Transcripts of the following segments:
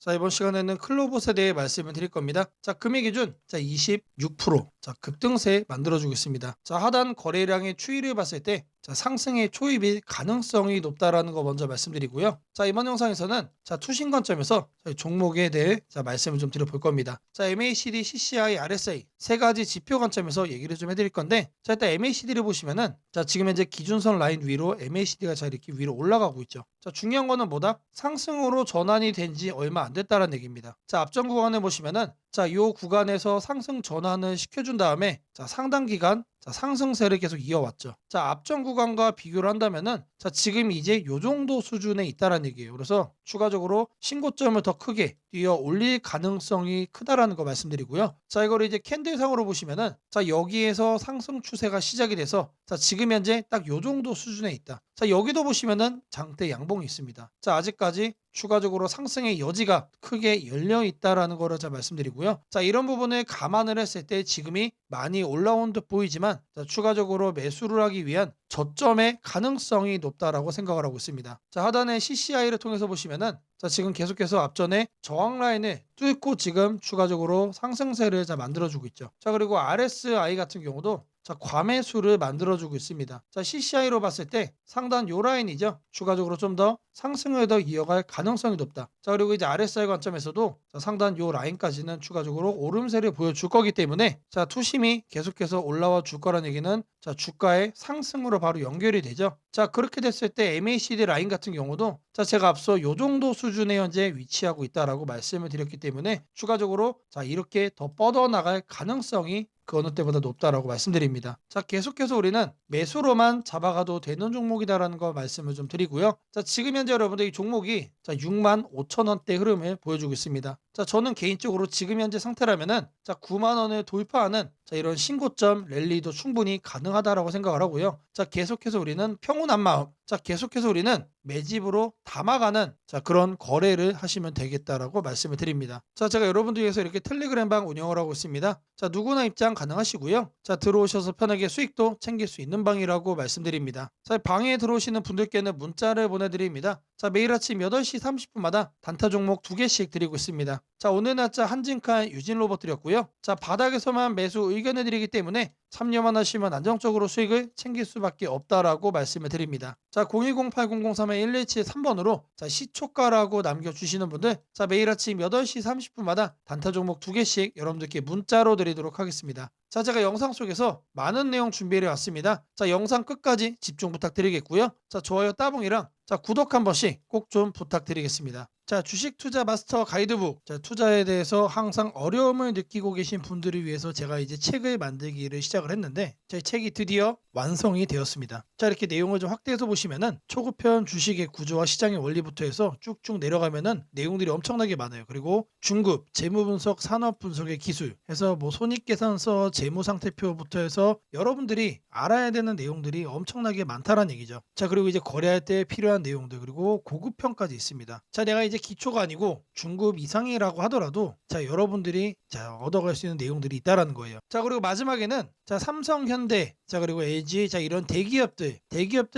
자, 이번 시간에는 클로봇에 대해 말씀을 드릴 겁니다. 자, 금일 기준 26% 급등세 만들어주고 있습니다. 자, 하단 거래량의 추이를 봤을 때 상승의 초입일 가능성이 높다라는 거 먼저 말씀드리고요. 자, 이번 영상에서는 투신 관점에서 저희 종목에 대해 말씀을 좀 드려볼 겁니다. 자, MACD, CCI, RSI 세 가지 지표 관점에서 얘기를 좀 해드릴 건데, 자, 일단 MACD를 보시면은 지금 현재 기준선 라인 위로 MACD가 이렇게 위로 올라가고 있죠. 자, 중요한 거는 뭐다? 상승으로 전환이 된 지 얼마 안 됐다는 얘기입니다. 자, 앞전 구간을 보시면은 요 구간에서 상승 전환을 시켜준 다음에 상당 기간 상승세를 계속 이어왔죠. 자, 앞전 구간과 비교를 한다면은 지금 이제 요 정도 수준에 있다라는 얘기예요. 그래서 추가적으로 신고점을 더 크게 뛰어 올릴 가능성이 크다라는 거 말씀드리고요. 자, 이거를 이제 캔들상으로 보시면은 여기에서 상승 추세가 시작이 돼서 지금 현재 딱 요 정도 수준에 있다. 자, 여기도 보시면은 장대 양봉이 있습니다. 자, 아직까지 추가적으로 상승의 여지가 크게 열려 있다라는 거를 말씀드리고요. 자, 이런 부분을 감안을 했을 때 지금이 많이 올라온 듯 보이지만 추가적으로 매수를 하기 위한 저점의 가능성이 높다라고 생각을 하고 있습니다. 자, 하단에 CCI를 통해서 보시면은 지금 계속해서 앞전에 저항 라인을 뚫고 지금 추가적으로 상승세를 만들어주고 있죠. 자, 그리고 RSI 같은 경우도 과매수를 만들어주고 있습니다. 자, CCI로 봤을 때 상단 요 라인이죠. 추가적으로 좀 더 상승을 더 이어갈 가능성이 높다. 자, 그리고 이제 RSI 관점에서도 상단 요 라인까지는 추가적으로 오름세를 보여줄 거기 때문에 투심이 계속해서 올라와 줄 거라는 얘기는 주가의 상승으로 바로 연결이 되죠. 자, 그렇게 됐을 때 MACD 라인 같은 경우도 제가 앞서 요 정도 수준에 현재 위치하고 있다라고 말씀을 드렸기 때문에 추가적으로 이렇게 더 뻗어나갈 가능성이 그 어느 때보다 높다라고 말씀드립니다. 자, 계속해서 우리는 매수로만 잡아가도 되는 종목이다라는 거 말씀을 좀 드리고요. 자, 지금 현재 여러분들 이 종목이 65,000원대 흐름을 보여주고 있습니다. 자, 저는 개인적으로 지금 현재 상태라면은 9만 원을 돌파하는 이런 신고점 랠리도 충분히 가능하다라고 생각을 하고요. 자, 계속해서 우리는 평온한 마음, 계속해서 우리는 매집으로 담아가는 그런 거래를 하시면 되겠다라고 말씀을 드립니다. 자, 제가 여러분들 위해서 이렇게 텔레그램 방 운영을 하고 있습니다. 자, 누구나 입장 가능하시고요. 자, 들어오셔서 편하게 수익도 챙길 수 있는 방이라고 말씀드립니다. 자, 방에 들어오시는 분들께는 문자를 보내드립니다. 자, 매일 아침 8시 30분마다 단타 종목 2개씩 드리고 있습니다. 자, 오늘 날짜 한진칼 유진 로봇 드렸고요. 자, 바닥에서만 매수 의견을 드리기 때문에 참여만 하시면 안정적으로 수익을 챙길 수밖에 없다라고 말씀을 드립니다. 자, 010-8003-1173번으로 시초가라고 남겨주시는 분들 매일 아침 8시 30분마다 단타 종목 2개씩 여러분들께 문자로 드리도록 하겠습니다. 자, 제가 영상 속에서 많은 내용 준비해 왔습니다. 자, 영상 끝까지 집중 부탁드리겠고요. 자, 좋아요 따봉이랑 구독 한 번씩 꼭 좀 부탁드리겠습니다. 자, 주식 투자 마스터 가이드북. 자, 투자에 대해서 항상 어려움을 느끼고 계신 분들을 위해서 제가 이제 책을 만들기를 시작을 했는데 제 책이 드디어 완성이 되었습니다. 자, 이렇게 내용을 좀 확대해서 보시면은 초급편 주식의 구조와 시장의 원리부터 해서 쭉쭉 내려가면은 내용들이 엄청나게 많아요. 그리고 중급, 재무 분석, 산업 분석의 기술 해서 뭐 손익계산서, 재무 상태표부터 해서 여러분들이 알아야 되는 내용들이 엄청나게 많다라는 얘기죠. 자, 그리고 이제 거래할 때 필요한 내용들 그리고 고급편까지 있습니다. 자, 내가 이제 기초가 아니고 중급 이상이라고 하더라도 여러분들이 얻어갈 수 있는 내용들이 있다라는 거예요. 자, 그리고 마지막에는 삼성, 현대, 그리고 LG 이런 대기업들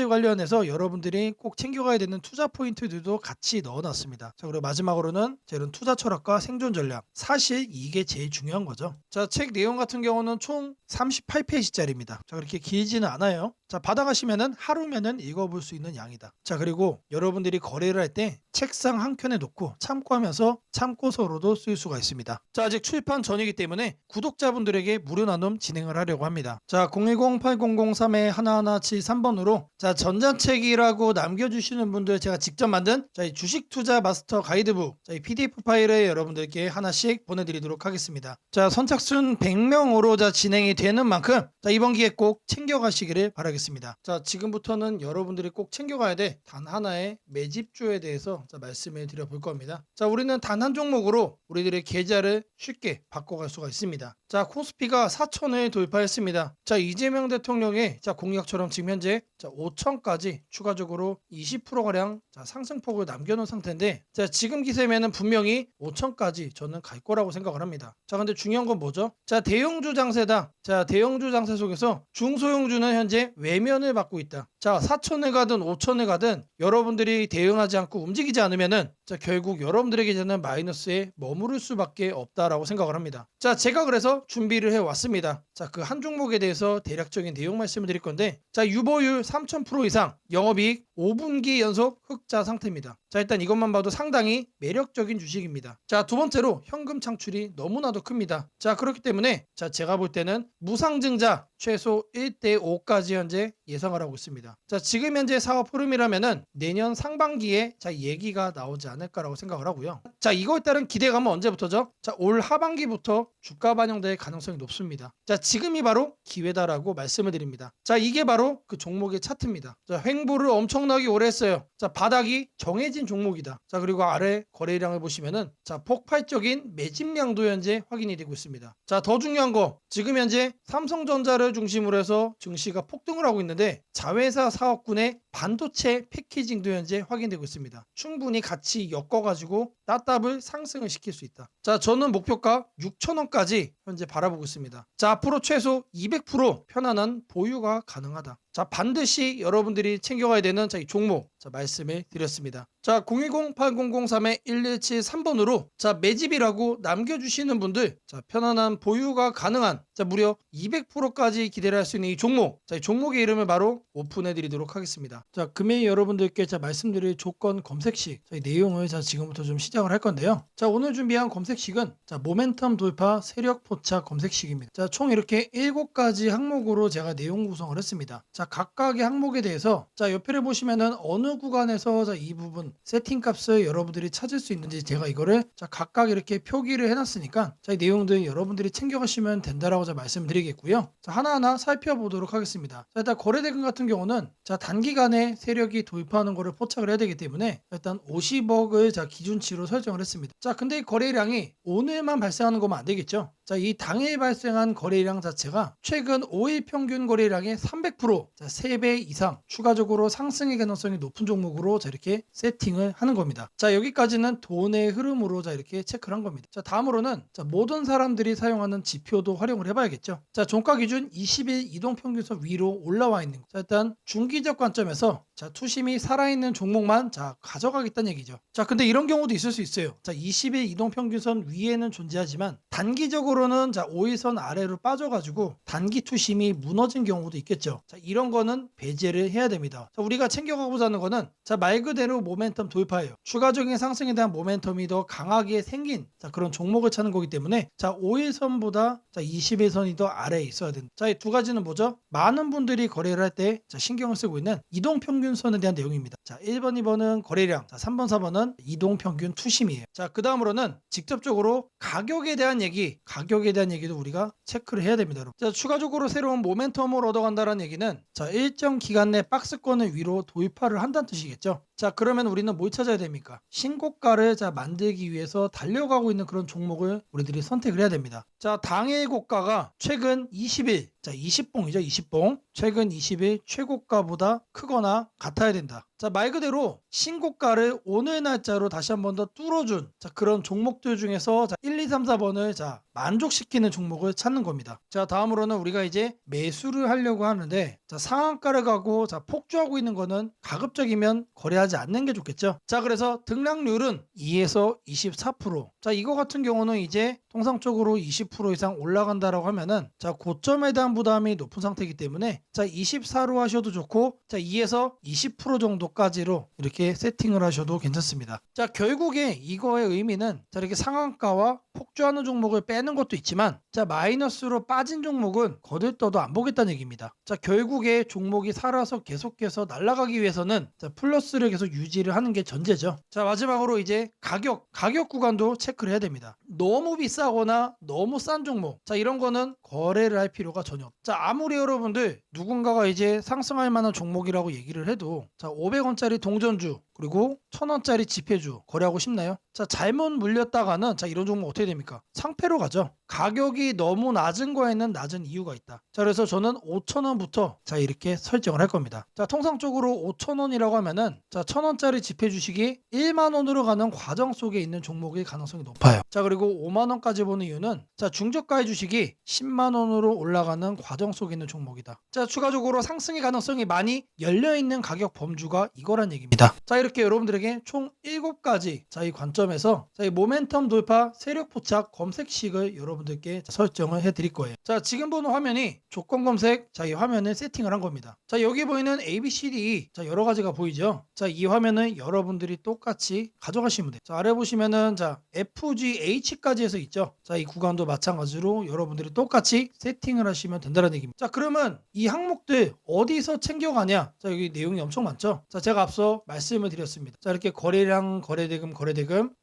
관련해서 여러분들이 꼭 챙겨가야 되는 투자 포인트들도 같이 넣어놨습니다. 자, 그리고 마지막으로는 이런 투자 철학과 생존 전략. 사실 이게 제일 중요한 거죠. 자, 책 내용 같은 경우는 총 38페이지짜리입니다. 자, 그렇게 길지는 않아요. 자, 받아가시면은 하루면은 읽어볼 수 있는 양이다. 자, 그리고 여러분들이 거래를 할 때 책상 한 켠에 놓고 참고하면서 참고서로도 쓸 수가 있습니다. 자, 아직 출판 전이기 때문에 구독자분들에게 무료 나눔 진행을 하려고 합니다. 자, 010-8003-1173번으로 전자책이라고 남겨주시는 분들 제가 직접 만든 이 주식 투자 마스터 가이드북 이 PDF 파일을 여러분들께 하나씩 보내드리도록 하겠습니다. 자, 선착순 100명으로 진행이 되는 만큼 이번 기회에 꼭 챙겨가시기를 바라겠습니다. 자, 지금부터는 여러분들이 꼭 챙겨가야 돼 단 하나의 매집주에 대해서 말씀을 드려볼 겁니다. 자, 우리는 단 한 종목으로 우리들의 계좌를 쉽게 바꿔갈 수가 있습니다. 자, 코스피가 4천을 돌파했습니다. 자, 이재명 대통령의 공약처럼 지금 현재 5천까지 추가적으로 20%가량 상승폭을 남겨놓은 상태인데 지금 기세면은 분명히 5천까지 저는 갈 거라고 생각을 합니다. 자, 근데 중요한 건 뭐죠? 자, 대형주 장세다. 자, 대형주 장세 속에서 중소형주는 현재 외면을 받고 있다. 자 4천에 가든 5천에 가든 여러분들이 대응하지 않고 움직이지 않으면은 자 결국 여러분들에게는 마이너스에 머무를 수밖에 없다라고 생각을 합니다. 자 제가 그래서 준비를 해왔습니다. 자 그 한 종목에 대해서 대략적인 내용 말씀을 드릴 건데 자 유보율 3000% 이상 영업이익 5분기 연속 흑자 상태입니다. 자 일단 이것만 봐도 상당히 매력적인 주식입니다. 자 두 번째로 현금 창출이 너무나도 큽니다. 자 그렇기 때문에 자 제가 볼 때는 무상증자 최소 1대 5까지 현재 예상을 하고 있습니다. 자 지금 현재 사업 흐름이라면은 내년 상반기에 자 얘기가 나오지 않을까라고 생각을 하고요. 자 이거에 따른 기대감은 언제부터죠? 자 올 하반기부터 주가 반영될 가능성이 높습니다. 자 지금이 바로 기회다라고 말씀을 드립니다. 자 이게 바로 그 종목의 차트입니다. 자 횡보를 엄청나게 오래 했어요. 자 바닥이 정해진 종목이다. 자 그리고 아래 거래량을 보시면은 자 폭발적인 매집량도 현재 확인이 되고 있습니다. 자 더 중요한 거 지금 현재 삼성전자를 중심으로 해서 증시가 폭등을 하고 있는데 자회사 사업군의 반도체 패키징도 현재 확인되고 있습니다. 충분히 같이 엮어가지고 따답을 상승을 시킬 수 있다. 자 저는 목표가 6,000원까지 현재 바라보고 있습니다. 자 앞으로 최소 200% 편안한 보유가 가능하다. 자 반드시 여러분들이 챙겨가야 되는 자 이 종목 자 말씀을 드렸습니다. 자 010-8003-1173번으로 자 매집이라고 남겨주시는 분들 자 편안한 보유가 가능한 자 무려 200%까지 기대를 할 수 있는 이 종목 자 이 종목의 이름을 바로 오픈해 드리도록 하겠습니다. 자 금일 여러분들께 자 말씀드릴 조건 검색식 자 이 내용을 자 지금부터 좀 시작을 할 건데요. 자 오늘 준비한 검색식은 자 모멘텀 돌파 세력 포착 검색식입니다. 자 총 이렇게 7가지 항목으로 제가 내용 구성을 했습니다. 자 각각의 항목에 대해서 자 옆에를 보시면은 어느 구간에서 자 이 부분 세팅 값을 여러분들이 찾을 수 있는지 제가 이거를 자 각각 이렇게 표기를 해놨으니까 자 이 내용들 여러분들이 챙겨가시면 된다라고 자 말씀드리겠고요. 자 하나하나 살펴보도록 하겠습니다. 자 일단 거래대금 같은 경우는 자 단기간에 세력이 돌파하는 거를 포착을 해야 되기 때문에 일단 50억을 자 기준치로 설정을 했습니다. 자 근데 이 거래량이 오늘만 발생하는 거면 안 되겠죠. 자 이 당일 발생한 거래량 자체가 최근 5일 평균 거래량의 300% 자 3배 이상 추가적으로 상승의 가능성이 높은 종목으로 자 이렇게 세팅을 하는 겁니다. 자 여기까지는 돈의 흐름으로 자 이렇게 체크를 한 겁니다. 자 다음으로는 자 모든 사람들이 사용하는 지표도 활용을 해봐야겠죠. 자 종가 기준 20일 이동평균선 위로 올라와 있는 거. 자 일단 중기적 관점에서 자 투심이 살아있는 종목만 자 가져가겠다는 얘기죠. 자 근데 이런 경우도 있을 수 있어요. 자 20일 이동평균선 위에는 존재하지만 단기적으로는 자 5일선 아래로 빠져가지고 단기 투심이 무너진 경우도 있겠죠. 자 이런 거는 배제를 해야 됩니다. 자 우리가 챙겨가고자 하는 거는 자 말 그대로 모멘텀 돌파예요. 추가적인 상승에 대한 모멘텀이 더 강하게 생긴 자 그런 종목을 찾는 거기 때문에 자 5일선보다 자 20일선이 더 아래에 있어야 된다. 자 이 두 가지는 뭐죠? 많은 분들이 거래를 할 때 자 신경을 쓰고 있는 이동평균선에 대한 내용입니다. 자 1번 2번은 거래량 자 3번 4번은 이동평균 투심이에요. 자 그 다음으로는 직접적으로 가격에 대한 얘기도 우리가 체크를 해야 됩니다. 여러분. 자 추가적으로 새로운 모멘텀을 얻어간다는 얘기는 자 일정 기간 내 박스권을 위로 돌파를 한다는 뜻이겠죠. 자 그러면 우리는 뭘 찾아야 됩니까? 신고가를 자 만들기 위해서 달려가고 있는 그런 종목을 우리들이 선택을 해야 됩니다. 자 당일 고가가 최근 20일 자 20봉이죠. 20봉 최근 20일 최고가보다 크거나 같아야 된다. 자 말 그대로 신고가를 오늘 날짜로 다시 한 번 더 뚫어준 자 그런 종목들 중에서 자 1, 2, 3, 4번을 자 만족시키는 종목을 찾는 겁니다. 자 다음으로는 우리가 이제 매수를 하려고 하는데 자 상한가를 가고 자 폭주하고 있는 거는 가급적이면 거래하지 않는 게 좋겠죠. 자 그래서 등락률은 2에서 24%. 자 이거 같은 경우는 이제 통상적으로 20% 이상 올라간다라고 하면은 자 고점에 대한 부담이 높은 상태이기 때문에 자 24로 하셔도 좋고 자 2에서 20% 정도까지로 이렇게 세팅을 하셔도 괜찮습니다. 자 결국에 이거의 의미는 자 이렇게 상한가와 폭주하는 종목을 빼는 것도 있지만 자 마이너스로 빠진 종목은 거들떠도 안 보겠다는 얘기입니다. 자 결국에 종목이 살아서 계속해서 날아가기 위해서는 자 플러스를 계속 유지를 하는 게 전제죠. 자 마지막으로 이제 가격 구간도 체크를 해야 됩니다. 너무 비싸거나 너무 싼 종목 자 이런 거는 거래를 할 필요가 전혀 없죠. 자 아무리 여러분들 누군가가 이제 상승할 만한 종목이라고 얘기를 해도 자 500원짜리 동전주 그리고 1,000원짜리 지폐주 거래하고 싶나요? 자, 잘못 물렸다가는 자, 이런 종목 어떻게 됩니까? 상패로 가죠. 가격이 너무 낮은 거에는 낮은 이유가 있다. 자, 그래서 저는 5,000원부터 자, 이렇게 설정을 할 겁니다. 자, 통상적으로 5,000원이라고 하면은 자, 1,000원짜리 지폐 주식이 1만 원으로 가는 과정 속에 있는 종목일 가능성이 높아요. 자, 그리고 5만 원까지 보는 이유는 자, 중저가의 주식이 10만 원으로 올라가는 과정 속에 있는 종목이다. 자, 추가적으로 상승의 가능성이 많이 열려 있는 가격 범주가 이거란 얘기입니다. 자, 이렇게 여러분들에게 총 7가지 자, 이 관점에서 자, 이 모멘텀 돌파 세력 포착 검색식을 여러분들께 설정을 해 드릴 거예요. 자, 지금 보는 화면이 조건 검색 자, 이 화면을 세팅을 한 겁니다. 자, 여기 보이는 ABCD 자, 여러 가지가 보이죠? 자, 이 화면은 여러분들이 똑같이 가져가시면 돼요. 자, 아래 보시면은 자, FGH까지 해서 있죠? 자, 이 구간도 마찬가지로 여러분들이 똑같이 세팅을 하시면 된다는 얘기입니다. 자, 그러면 이 항목들 어디서 챙겨가냐? 자, 여기 내용이 엄청 많죠? 자, 제가 앞서 말씀을 드렸습니다. 자, 이렇게 거래량, 거래대금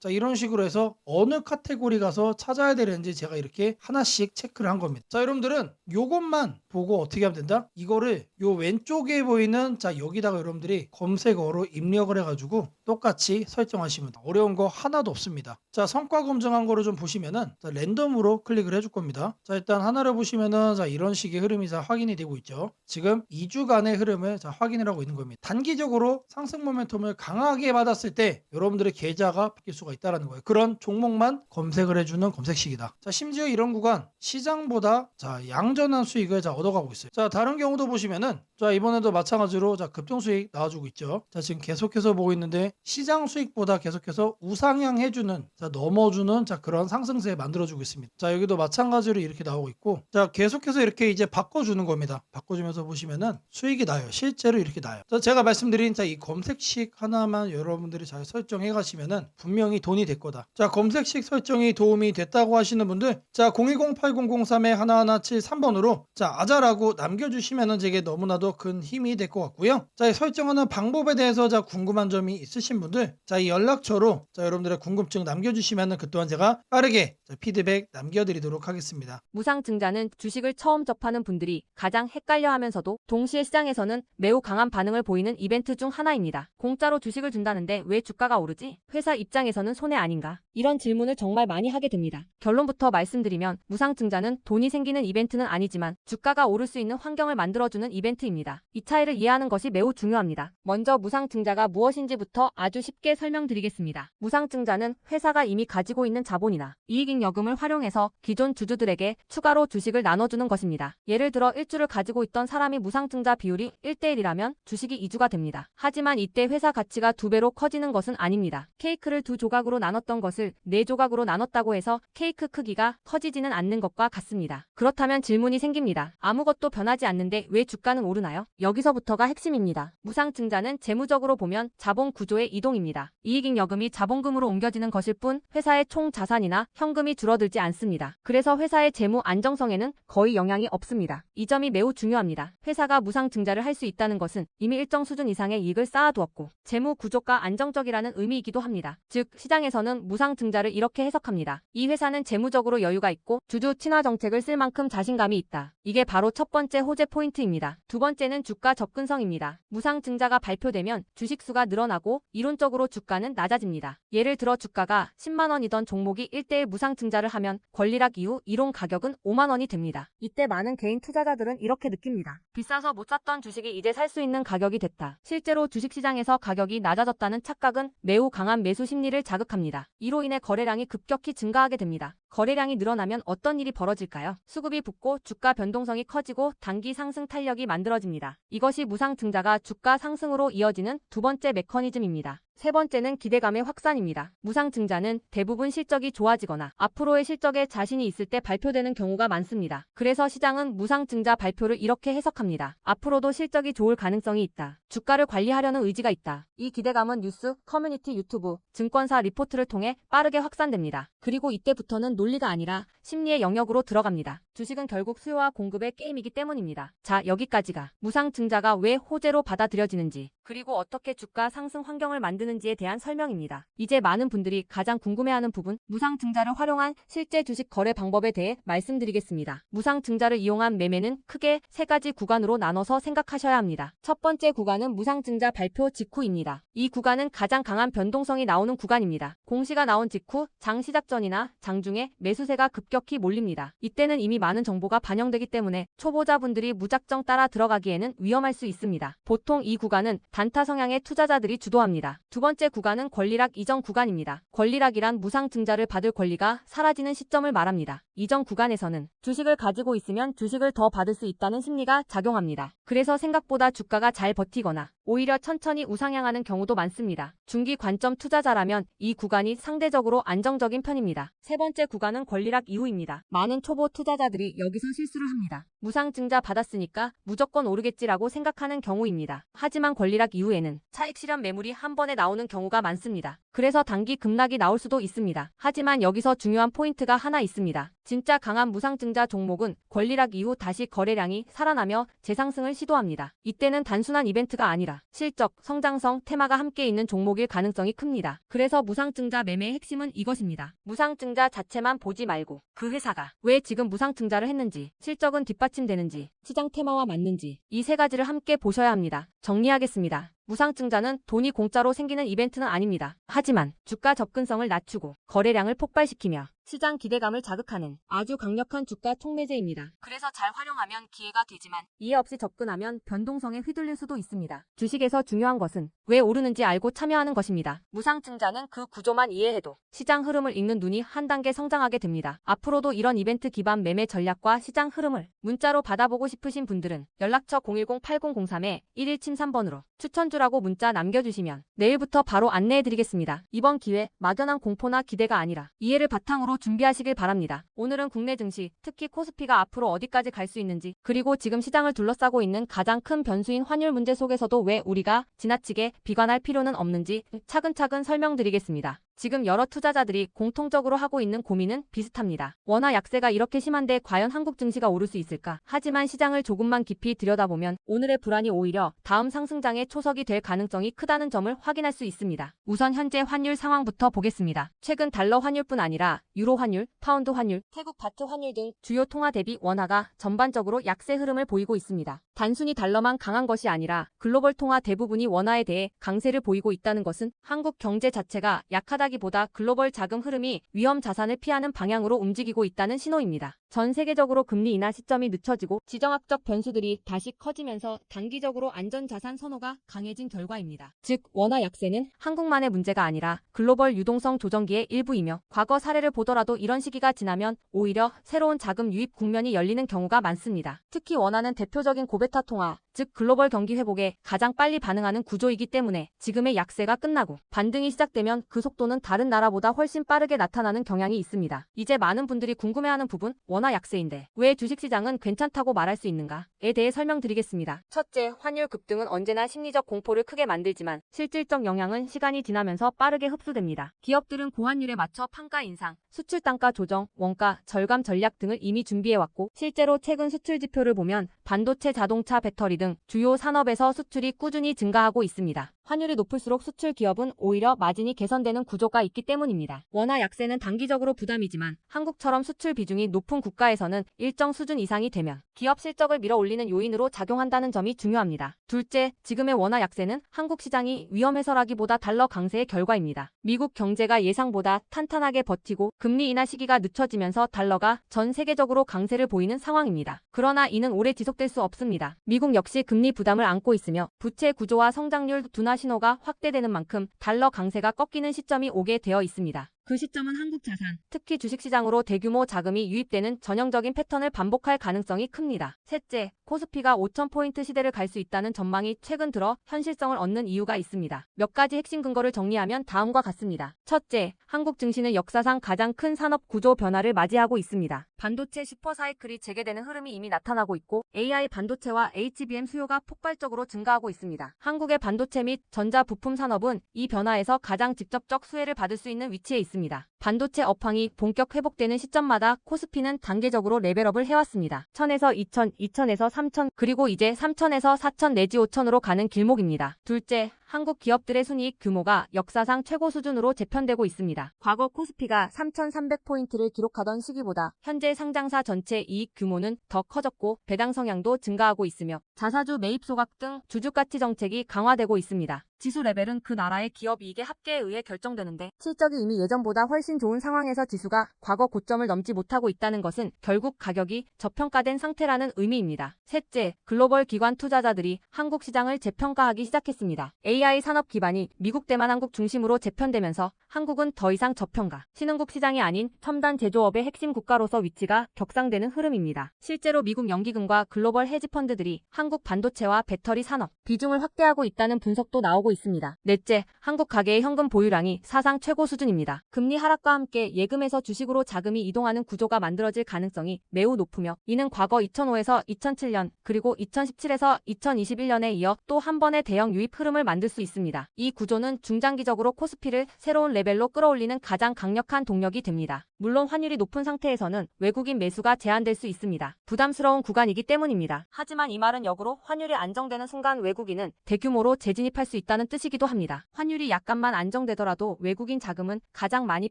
자, 이런 식으로 해서 어느 카테고리 가서 찾아야 되는지 제가 이렇게 하나씩 체크를 한 겁니다. 자, 여러분들은 요것만 보고 어떻게 하면 된다? 이거를 요 왼쪽에 보이는 자, 여기다가 여러분들이 검색어로 입력을 해가지고 똑같이 설정하시면 돼요. 어려운 거 하나도 없습니다. 자, 성과 검증한 거를 좀 보시면은 자, 랜덤으로 클릭을 해줄 겁니다. 자, 일단 하나를 보시면은 자, 이런 식의 흐름이 자, 확인이 되고 있죠. 지금 2주간의 흐름을 자, 확인을 하고 있는 겁니다. 단기적으로 상승 모멘텀을 강하게 받았을 때 여러분들의 계좌가 바뀔 수가 있다는 거예요. 그런 종목만 검색을 해주는 검색식이다. 자, 심지어 이런 구간 시장보다 자, 양전한 수익을 자, 얻어가고 있어요. 자, 다른 경우도 보시면은 자, 이번에도 마찬가지로 자, 급등 수익 나와주고 있죠. 자, 지금 계속해서 보고 있는데 시장 수익보다 계속해서 우상향 해주는 자, 넘어주는 자, 그런 상승세 만들어주고 있습니다. 자, 여기도 마찬가지로 이렇게 나오고 있고 자, 계속해서 이렇게 이제 바꿔주는 겁니다. 바꿔주면서 보시면은 수익이 나요. 실제로 이렇게 나요. 자, 제가 말씀드린 자, 이 검색식 하나만 여러분들이 잘 설정해 가시면은 분명히 돈이 될 거다. 자, 검색식 설정이 도움이 됐다고 하시는 분들 자, 010-8003-1173번으로 자, 아자라고 남겨주시면은 제게 너무나도 큰 힘이 될 것 같고요. 자, 이 설정하는 방법에 대해서 자, 궁금한 점이 있으신 분들 자, 이 연락처로 자, 여러분들의 궁금증 남겨주시면은 그 또한 제가 빠르게 자, 피드백 남겨드리도록 하겠습니다. 무상증자는 주식을 처음 접하는 분들이 가장 헷갈려하면서도 동시에 시장에서는 매우 강한 반응을 보이는 이벤트 중 하나입니다. 공짜로 주식을 준다는데 왜 주가가 오르지? 회사 입장에서는 손해 아닌가? 이런 질문을 정말 많이 하게 됩니다. 결론부터 말씀드리면 무상증자는 돈이 생기는 이벤트는 아니지만 주가가 오를 수 있는 환경을 만들어주는 이벤트입니다. 이 차이를 이해하는 것이 매우 중요합니다. 먼저 무상증자가 무엇인지부터 아주 쉽게 설명드리겠습니다. 무상증자는 회사가 이미 가지고 있는 자본이나 이익잉여금을 활용해서 기존 주주들에게 추가로 주식을 나눠주는 것입니다. 예를 들어 1주를 가지고 있던 사람이 무상증자 비율이 1대1이라면 주식이 2주가 됩니다. 하지만 이때 회사 가치가 2배로 커지는 것은 아닙니다. 케이크를 2조각으로 나눴던 것을 4조각으로 나눴다고 해서 케이크 크기가 커지지는 않는 것과 같습니다. 그렇다면 질문이 생깁니다. 아무것도 변하지 않는데 왜 주가는 오르나요? 여기서부터가 핵심입니다. 무상증자는 재무적으로 보면 자본 구조의 이동입니다. 이익잉여금이 자본금으로 옮겨지는 것일 뿐 회사의 총 자산이나 현금이 줄어들지 않습니다. 그래서 회사의 재무 안정성에는 거의 영향이 없습니다. 이 점이 매우 중요합니다. 회사가 무상증자를 할 수 있다는 것은 이미 일정 수준 이상의 이익을 쌓아두었고 재무 구조가 안정적이라는 의미이기도 합니다. 즉 시장에서는 무상증자를 이렇게 해석합니다. 이 회사는 재무적으로 여유가 있고 주주 친화 정책을 쓸 만큼 자신감이 있다. 이게 바로 첫 번째 호재 포인트입니다. 두 번째는 주가 접근성입니다. 무상증자가 발표되면 주식수가 늘어나고 이론적으로 주가는 낮아집니다. 예를 들어 주가가 10만 원이던 종목이 1대1 무상증자를 하면 권리락 이후 이론 가격은 5만 원이 됩니다. 이때 많은 개인 투자자들은 이렇게 느낍니다. 비싸서 못 샀던 주식이 이제 살 수 있는 가격이 됐다. 실제로 주식시장에서 가격이 낮아졌다는 착각은 매우 강한 매수 심리를 자극합니다. 이로 인해 거래량이 급격히 증가하게 됩니다. 거래량이 늘어나면 어떤 일이 벌어질까요? 수급이 붙고 주가 변동성이 커지고 단기 상승 탄력이 만들어집니다. 이것이 무상증자가 주가 상승으로 이어지는 두 번째 메커니즘입니다. 세 번째는 기대감의 확산입니다. 무상증자는 대부분 실적이 좋아지거나 앞으로의 실적에 자신이 있을 때 발표되는 경우가 많습니다. 그래서 시장은 무상증자 발표를 이렇게 해석합니다. 앞으로도 실적이 좋을 가능성이 있다. 주가를 관리하려는 의지가 있다. 이 기대감은 뉴스, 커뮤니티, 유튜브, 증권사 리포트를 통해 빠르게 확산됩니다. 그리고 이때부터는 논리가 아니라 심리의 영역으로 들어갑니다. 주식은 결국 수요와 공급의 게임이기 때문입니다. 자, 여기까지가 무상증자가 왜 호재로 받아들여지는지 그리고 어떻게 주가 상승 환경을 만드는지 쓰는지에 대한 설명입니다. 이제 많은 분들이 가장 궁금해하는 부분, 무상증자를 활용한 실제 주식 거래 방법에 대해 말씀드리겠습니다. 무상증자를 이용한 매매는 크게 세 가지 구간으로 나눠서 생각하셔야 합니다. 첫 번째 구간은 무상증자 발표 직후입니다. 이 구간은 가장 강한 변동성이 나오는 구간입니다. 공시가 나온 직후 장 시작 전이나 장중에 매수세가 급격히 몰립니다. 이때는 이미 많은 정보가 반영되기 때문에 초보자분들이 무작정 따라 들어가기에는 위험할 수 있습니다. 보통 이 구간은 단타 성향의 투자자들이 주도합니다. 두 번째 구간은 권리락 이전 구간입니다. 권리락이란 무상증자를 받을 권리가 사라지는 시점을 말합니다. 이전 구간에서는 주식을 가지고 있으면 주식을 더 받을 수 있다는 심리가 작용합니다. 그래서 생각보다 주가가 잘 버티거나 오히려 천천히 우상향하는 경우도 많습니다. 중기 관점 투자자라면 이 구간이 상대적으로 안정적인 편입니다. 세 번째 구간은 권리락 이후입니다. 많은 초보 투자자들이 여기서 실수를 합니다. 무상증자 받았으니까 무조건 오르겠지라고 생각하는 경우입니다. 하지만 권리락 이후에는 차익 실현 매물이 한 번에 나오는 경우가 많습니다. 그래서 단기 급락이 나올 수도 있습니다. 하지만 여기서 중요한 포인트가 하나 있습니다. 진짜 강한 무상증자 종목은 권리락 이후 다시 거래량이 살아나며 재상승을 시도합니다. 이때는 단순한 이벤트가 아니라 실적, 성장성, 테마가 함께 있는 종목일 가능성이 큽니다. 그래서 무상증자 매매의 핵심은 이것입니다. 무상증자 자체만 보지 말고 그 회사가 왜 지금 무상증자를 했는지, 실적은 뒷받침되는지, 시장 테마와 맞는지 이 세 가지를 함께 보셔야 합니다. 정리하겠습니다. 무상증자는 돈이 공짜로 생기는 이벤트는 아닙니다. 하지만 주가 접근성을 낮추고 거래량을 폭발시키며 시장 기대감을 자극하는 아주 강력한 주가 촉매제입니다. 그래서 잘 활용하면 기회가 되지만 이해 없이 접근하면 변동성에 휘둘릴 수도 있습니다. 주식에서 중요한 것은 왜 오르는지 알고 참여하는 것입니다. 무상증자는 그 구조만 이해해도 시장 흐름을 읽는 눈이 한 단계 성장하게 됩니다. 앞으로도 이런 이벤트 기반 매매 전략과 시장 흐름을 문자로 받아보고 싶으신 분들은 연락처 010-8003-1173번으로 추천주라고 문자 남겨주시면 내일부터 바로 안내해드리겠습니다. 이번 기회 막연한 공포나 기대가 아니라 이해를 바탕으로 준비하시길 바랍니다. 오늘은 국내 증시, 특히 코스피가 앞으로 어디까지 갈 수 있는지, 그리고 지금 시장을 둘러싸고 있는 가장 큰 변수인 환율 문제 속에서도 왜 우리가 지나치게 비관할 필요는 없는지 차근차근 설명드리겠습니다. 지금 여러 투자자들이 공통적으로 하고 있는 고민은 비슷합니다. 원화 약세가 이렇게 심한데 과연 한국 증시가 오를 수 있을까? 하지만 시장을 조금만 깊이 들여다보면 오늘의 불안이 오히려 다음 상승장의 초석이 될 가능성이 크다는 점을 확인할 수 있습니다. 우선 현재 환율 상황부터 보겠습니다. 최근 달러 환율뿐 아니라 유로 환율, 파운드 환율, 태국 바트 환율 등 주요 통화 대비 원화가 전반적으로 약세 흐름을 보이고 있습니다. 단순히 달러만 강한 것이 아니라 글로벌 통화 대부분이 원화에 대해 강세를 보이고 있다는 것은 한국 경제 자체가 약하다기보다 글로벌 자금 흐름이 위험 자산을 피하는 방향으로 움직이고 있다는 신호입니다. 전 세계적으로 금리 인하 시점이 늦춰지고 지정학적 변수들이 다시 커지면서 단기적으로 안전자산 선호가 강해진 결과입니다. 즉 원화 약세는 한국만의 문제가 아니라 글로벌 유동성 조정기의 일부이며 과거 사례를 보더라도 이런 시기가 지나면 오히려 새로운 자금 유입 국면이 열리는 경우가 많습니다. 특히 원화는 대표적인 고베타 통화, 즉 글로벌 경기 회복에 가장 빨리 반응하는 구조이기 때문에 지금의 약세가 끝나고 반등이 시작되면 그 속도는 다른 나라보다 훨씬 빠르게 나타나는 경향이 있습니다. 이제 많은 분들이 궁금해하는 부분, 원화 약세인데 왜 주식시장은 괜찮다고 말할 수 있는가에 대해 설명드리겠습니다. 첫째, 환율 급등은 언제나 심리적 공포를 크게 만들지만 실질적 영향은 시간이 지나면서 빠르게 흡수됩니다. 기업들은 고환율에 맞춰 판가 인상, 수출 단가 조정, 원가 절감 전략 등을 이미 준비해왔고 실제로 최근 수출 지표를 보면 반도체, 자동차, 배터리 등 주요 산업에서 수출이 꾸준히 증가하고 있습니다. 환율이 높을수록 수출 기업은 오히려 마진이 개선되는 구조가 있기 때문입니다. 원화 약세는 단기적으로 부담이지만 한국처럼 수출 비중이 높은 국가에서는 일정 수준 이상이 되면 기업 실적을 밀어올리는 요인으로 작용한다는 점이 중요합니다. 둘째, 지금의 원화 약세는 한국 시장이 위험해서라기보다 달러 강세의 결과입니다. 미국 경제가 예상보다 탄탄하게 버티고 금리 인하 시기가 늦춰지면서 달러가 전 세계적으로 강세를 보이는 상황입니다. 그러나 이는 오래 지속될 수 없습니다. 미국 역시 금리 부담을 안고 있으며 부채 구조와 성장률 둔화 신호가 확대되는 만큼 달러 강세가 꺾이는 시점이 오게 되어 있습니다. 그 시점은 한국 자산, 특히 주식시장으로 대규모 자금이 유입되는 전형적인 패턴을 반복할 가능성이 큽니다. 셋째, 코스피가 5,000포인트 시대를 갈 수 있다는 전망이 최근 들어 현실성을 얻는 이유가 있습니다. 몇 가지 핵심 근거를 정리하면 다음과 같습니다. 첫째, 한국 증시는 역사상 가장 큰 산업 구조 변화를 맞이하고 있습니다. 반도체 슈퍼사이클이 재개되는 흐름이 이미 나타나고 있고 AI 반도체와 HBM 수요가 폭발적으로 증가하고 있습니다. 한국의 반도체 및 전자 부품 산업은 이 변화에서 가장 직접적 수혜를 받을 수 있는 위치에 있습니다. 반도체 업황이 본격 회복되는 시점마다 코스피는 단계적으로 레벨업을 해왔습니다. 1000에서 2000, 2000에서 3000, 그리고 이제 3000에서 4000 내지 5000으로 가는 길목입니다. 둘째, 한국 기업들의 순이익 규모가 역사상 최고 수준으로 재편되고 있습니다. 과거 코스피가 3,300포인트를 기록하던 시기보다 현재 상장사 전체 이익 규모는 더 커졌고 배당 성향도 증가하고 있으며 자사주 매입 소각 등 주주가치 정책이 강화되고 있습니다. 지수 레벨은 그 나라의 기업 이익의 합계에 의해 결정되는데 실적이 이미 예전보다 훨씬 좋은 상황에서 지수가 과거 고점을 넘지 못하고 있다는 것은 결국 가격이 저평가된 상태라는 의미입니다. 셋째, 글로벌 기관 투자자들이 한국 시장을 재평가하기 시작했습니다. AI 산업 기반이 미국 대만한국 중심으로 재편되면서 한국은 더 이상 저평가, 신흥국 시장이 아닌 첨단 제조업의 핵심 국가로서 위치가 격상되는 흐름입니다. 실제로 미국 연기금과 글로벌 헤지펀드들이 한국 반도체와 배터리 산업 비중을 확대하고 있다는 분석도 나오고 있습니다. 넷째, 한국 가계의 현금 보유량이 사상 최고 수준입니다. 금리 하락과 함께 예금에서 주식으로 자금이 이동하는 구조가 만들어질 가능성이 매우 높으며 이는 과거 2005에서 2007년 그리고 2017에서 2021년에 이어 또 한 번의 대형 유입 흐름을 만들 수 있습니다. 이 구조는 중장기적으로 코스피를 새로운 레벨로 끌어올리는 가장 강력한 동력이 됩니다. 물론 환율이 높은 상태에서는 외국인 매수가 제한될 수 있습니다. 부담스러운 구간이기 때문입니다. 하지만 이 말은 역으로 환율이 안정되는 순간 외국인은 대규모로 재진입할 수 있다는 뜻이기도 합니다. 환율이 약간만 안정되더라도 외국인 자금은 가장 많이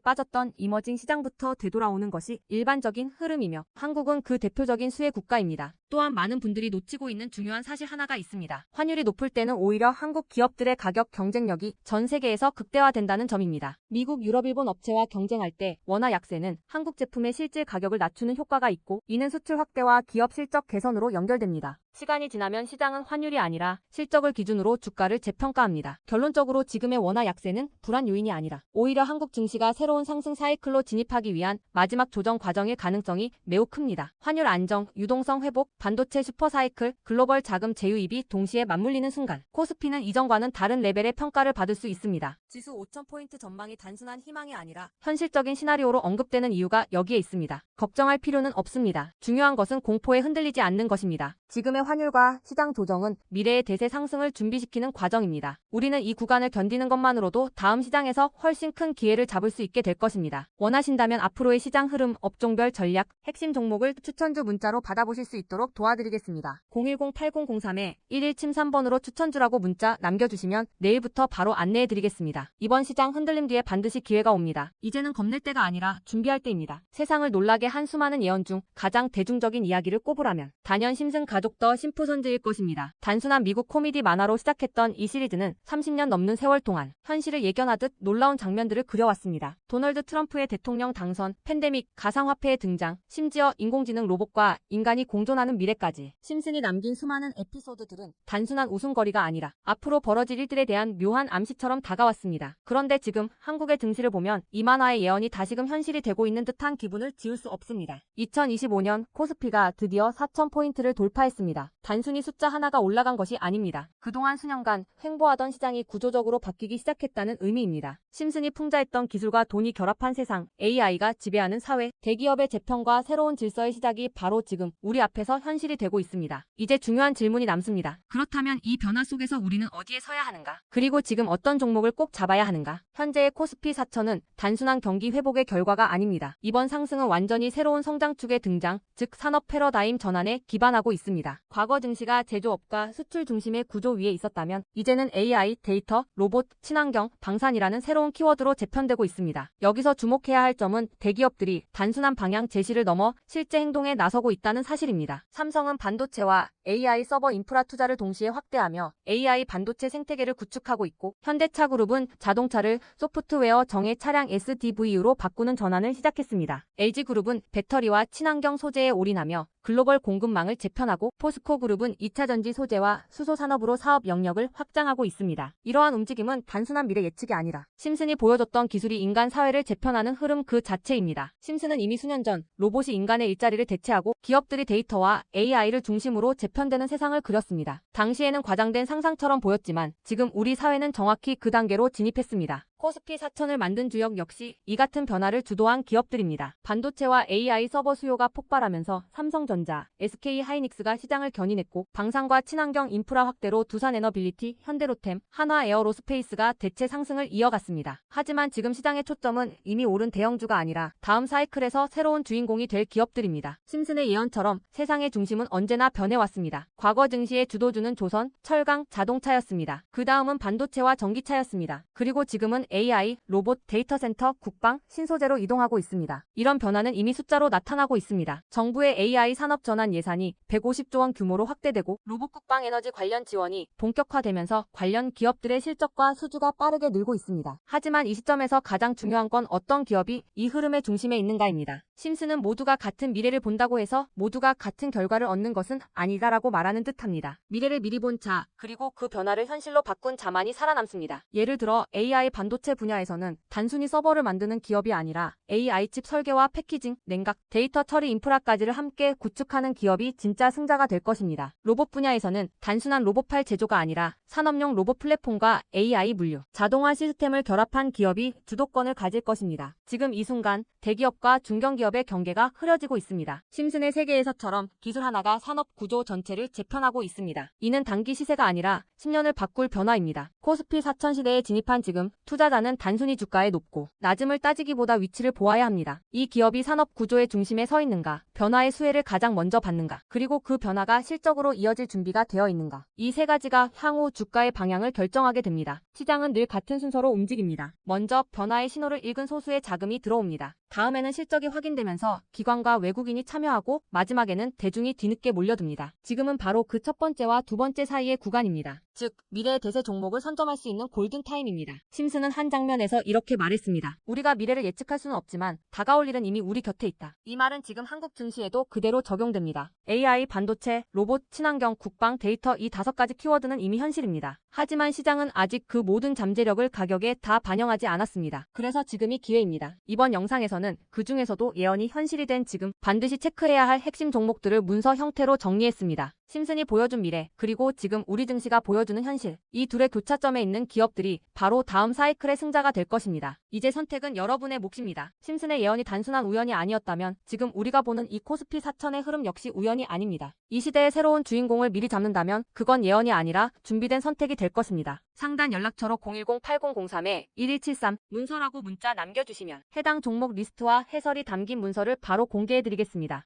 빠졌던 이머징 시장부터 되돌아오는 것이 일반적인 흐름이며 한국은 그 대표적인 수혜 국가입니다. 또한 많은 분들이 놓치고 있는 중요한 사실 하나가 있습니다. 환율이 높을 때는 오히려 한국 기업들의 가격 경쟁력이 전 세계에서 극대화된다는 점입니다. 미국, 유럽, 일본 업체와 경쟁할 때 원화 약세는 한국 제품의 실질 가격을 낮추는 효과가 있고 이는 수출 확대와 기업 실적 개선으로 연결됩니다. 시간이 지나면 시장은 환율이 아니라 실적을 기준으로 주가를 재평가합니다. 결론적으로 지금의 원화 약세는 불안 요인이 아니라 오히려 한국 증시가 새로운 상승 사이클로 진입하기 위한 마지막 조정 과정일 가능성이 매우 큽니다. 환율 안정, 유동성 회복, 반도체 슈퍼 사이클, 글로벌 자금 재유입이 동시에 맞물리는 순간 코스피는 이전과는 다른 레벨의 평가를 받을 수 있습니다. 지수 5,000포인트 전망이 단순한 희망이 아니라 현실적인 시나리오로 언급되는 이유가 여기에 있습니다. 걱정할 필요는 없습니다. 중요한 것은 공포에 흔들리지 않는 것입니다. 지금의 환율과 시장 조정은 미래의 대세 상승을 준비시키는 과정입니다. 우리는 이 구간을 견디는 것만으로도 다음 시장에서 훨씬 큰 기회를 잡을 수 있게 될 것입니다. 원하신다면 앞으로의 시장 흐름, 업종별 전략, 핵심 종목을 추천주 문자로 받아보실 수 있도록 도와드리겠습니다. 010-8003-1173번으로 추천주라고 문자 남겨주시면 내일부터 바로 안내해드리겠습니다. 이번 시장 흔들림 뒤에 반드시 기회가 옵니다. 이제는 겁낼 때가 아니라 준비할 때입니다. 세상을 놀라게 한 수많은 예언 중 가장 대중적인 이야기를 꼽으라면 단연 심슨 가족 더 심프손즈일 것입니다. 단순한 미국 코미디 만화로 시작했던 이 시리즈는 30년 넘는 세월 동안 현실을 예견하듯 놀라운 장면들을 그려왔습니다. 도널드 트럼프의 대통령 당선, 팬데믹, 가상화폐의 등장, 심지어 인공지능 로봇과 인간이 공존하는 미래까지 심슨이 남긴 수많은 에피소드들은 단순한 웃음거리가 아니라 앞으로 벌어질 일들에 대한 묘한 암시처럼 다가왔습니다. 그런데 지금 한국의 증시를 보면 이 만화의 예언이 다시금 현실이 되고 있는 듯한 기분을 지울 수 없습니다. 2025년 코스피가 드디어 4,000포인트를 돌파했습니다. 단순히 숫자 하나가 올라간 것이 아닙니다. 그동안 수년간 횡보하던 시장이 구조적으로 바뀌기 시작했다는 의미입니다. 심슨이 풍자했던 기술과 돈이 결합한 세상, AI가 지배하는 사회, 대기업의 재편과 새로운 질서의 시작이 바로 지금 우리 앞에서 현실이 되고 있습니다. 이제 중요한 질문이 남습니다. 그렇다면 이 변화 속에서 우리는 어디에 서야 하는가? 그리고 지금 어떤 종목을 꼭 잡아야 하는가? 현재의 코스피 4천은 단순한 경기 회복의 결과가 아닙니다. 이번 상승은 완전히 새로운 성장축의 등장, 즉 산업 패러다임 전환에 기반하고 있습니다. 과거 증시가 제조업과 수출 중심의 구조 위에 있었다면 이제는 AI, 데이터, 로봇, 친환경, 방산이라는 새로운 키워드로 재편되고 있습니다. 여기서 주목해야 할 점은 대기업들이 단순한 방향 제시를 넘어 실제 행동에 나서고 있다는 사실입니다. 삼성은 반도체와 AI 서버 인프라 투자를 동시에 확대하며 AI 반도체 생태계를 구축하고 있고 현대차그룹은 자동차를 소프트웨어 정예 차량 SDV로 바꾸는 전환을 시작했습니다. LG그룹은 배터리와 친환경 소재에 올인하며 글로벌 공급망을 재편하고 포스코그룹은 2차전지 소재와 수소 산업으로 사업 영역을 확장하고 있습니다. 이러한 움직임은 단순한 미래 예측이 아니라 심슨이 보여줬던 기술이 인간 사회를 재편하는 흐름 그 자체입니다. 심슨은 이미 수년 전 로봇이 인간의 일자리를 대체하고 기업들이 데이터와 AI를 중심으로 재편되는 세상을 그렸습니다. 당시에는 과장된 상상처럼 보였지만 지금 우리 사회는 정확히 그 단계로 진입했습니다. 코스피 4천을 만든 주역 역시 이 같은 변화를 주도한 기업들입니다. 반도체와 AI 서버 수요가 폭발하면서 삼성전자, SK하이닉스가 시장을 시장을 견인했고 방산과 친환경 인프라 확대로 두산에너빌리티, 현대로템, 한화에어로스페이스가 대체 상승을 이어갔습니다. 하지만 지금 시장의 초점은 이미 오른 대형주가 아니라 다음 사이클에서 새로운 주인공이 될 기업들입니다. 심슨의 예언처럼 세상의 중심은 언제나 변해왔습니다. 과거 증시의 주도주는 조선, 철강, 자동차였습니다. 그 다음은 반도체와 전기차였습니다. 그리고 지금은 AI, 로봇, 데이터 센터, 국방, 신소재로 이동하고 있습니다. 이런 변화는 이미 숫자로 나타나고 있습니다. 정부의 AI 산업 전환 예산이 150조 원 규모로 확대되고 로봇 국방 에너지 관련 지원이 본격화되면서 관련 기업들의 실적과 수주가 빠르게 늘고 있습니다. 하지만 이 시점에서 가장 중요한 건 어떤 기업이 이 흐름의 중심에 있는가입니다. 심슨은 모두가 같은 미래를 본다고 해서 모두가 같은 결과를 얻는 것은 아니다라고 말하는 듯합니다. 미래를 미리 본 자, 그리고 그 변화를 현실로 바꾼 자만이 살아남습니다. 예를 들어 AI 반도체 분야에서는 단순히 서버를 만드는 기업이 아니라 AI 칩 설계와 패키징, 냉각, 데이터 처리 인프라까지를 함께 구축하는 기업이 진짜 승자가 될 것입니다. 로봇 분야에서는 단순한 로봇팔 제조가 아니라 산업용 로봇 플랫폼과 AI 물류, 자동화 시스템을 결합한 기업이 주도권을 가질 것입니다. 지금 이 순간 대기업과 중견기업의 경계가 흐려지고 있습니다. 심슨의 세계에서처럼 기술 하나가 산업 구조 전체를 재편하고 있습니다. 이는 단기 시세가 아니라 10년을 바꿀 변화입니다. 코스피 4000 시대에 진입한 지금 투자자는 단순히 주가의 높고 낮음을 따지기보다 위치를 보아야 합니다. 이 기업이 산업 구조의 중심에 서 있는가, 변화의 수혜를 가장 먼저 받는가, 그리고 그 변화가 실적으로 이어질 준비가 되어 있는가. 이 세 가지가 향후 주가의 방향을 결정하게 됩니다. 시장은 늘 같은 순서로 움직입니다. 먼저 변화의 신호를 읽은 소수의 자금이 들어옵니다. 다음에는 실적이 확인되면서 기관과 외국인이 참여하고 마지막에는 대중이 뒤늦게 몰려듭니다. 지금은 바로 그 첫 번째와 두 번째 사이의 구간입니다. 즉, 미래의 대세 종목을 선점할 수 있는 골든타임입니다. 심슨은 한 장면에서 이렇게 말했습니다. 우리가 미래를 예측할 수는 없지만 다가올 일은 이미 우리 곁에 있다. 이 말은 지금 한국 증시에도 그대로 적용됩니다. AI, 반도체, 로봇, 친환경, 국방, 데이터 이 5가지 키워드는 이미 현실입니다. 하지만 시장은 아직 그 모든 잠재력을 가격에 다 반영하지 않았습니다. 그래서 지금이 기회입니다. 이번 영상에서는 그 중에서도 예언이 현실이 된 지금 반드시 체크해야 할 핵심 종목들을 문서 형태로 정리했습니다. 심슨이 보여준 미래, 그리고 지금 우리 증시가 보여주는 현실. 이 둘의 교차점에 있는 기업들이 바로 다음 사이클의 승자가 될 것입니다. 이제 선택은 여러분의 몫입니다. 심슨의 예언이 단순한 우연이 아니었다면 지금 우리가 보는 이 코스피 4000의 흐름 역시 우연이 아닙니다. 이 시대의 새로운 주인공을 미리 잡는다면 그건 예언이 아니라 준비된 선택이 될 것입니다. 상단 연락처로 010-8003-1173 문서라고 문자 남겨주시면 해당 종목 리스트와 해설이 담긴 문서를 바로 공개해드리겠습니다.